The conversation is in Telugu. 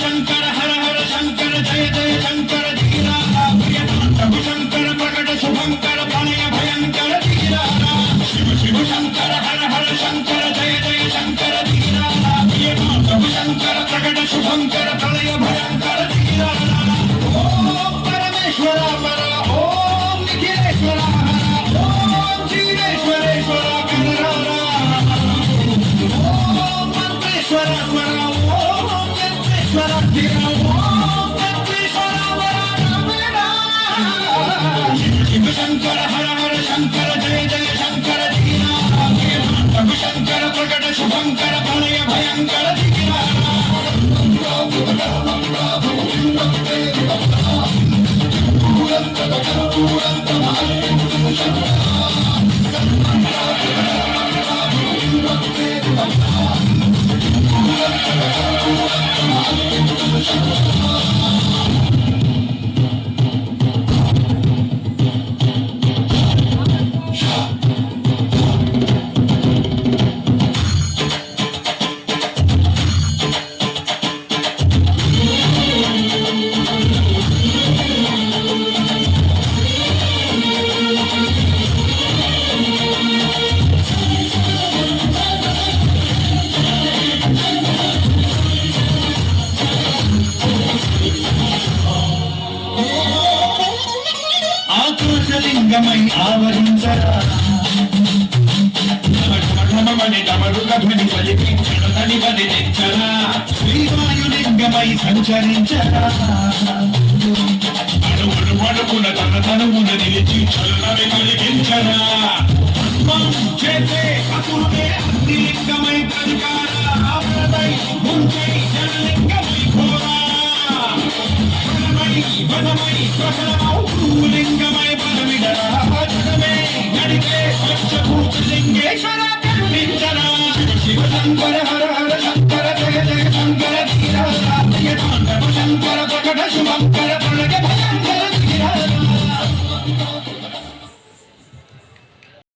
శంకర హర హర శంకర జయ జయ శంకర ధీరా శంకర ప్రకట శుభంకర ప్రళయ భయంకర ధీరా శివ శివ శంకర హర హర శంకర జయ జయ శంకర ధీరా శంకర ప్రకట శుభంకర ప్రళయ భయంకర ధీరా ఓం పరమేశ్వర పర ఓం నిఖిలేశ్వర హర ఓం జీవేశ్వరేశ్వర కనరార ఓం మంత్రేశ్వర స్వర శంకర హర హర శంకర జయ జయ శంకర ధీరా శంకర ప్రకట శుభంకర ప్రళయ భయంకర ధీరా ఆకాశలింగమై ఆవరించరా డమరుగధ్వని పలికి క్షణతని వదిలించరా శ్రీవాయులింగమై సంచరించరా అడుగున తన తనువున నిలిచి చలనని కలిగించరా చేసే అసురుడే అగ్నిలింగమై ప్రతికార ఆవరదై ముంచై జనలింగమై ఘోరా వనమై శ్వశనమౌ లింగ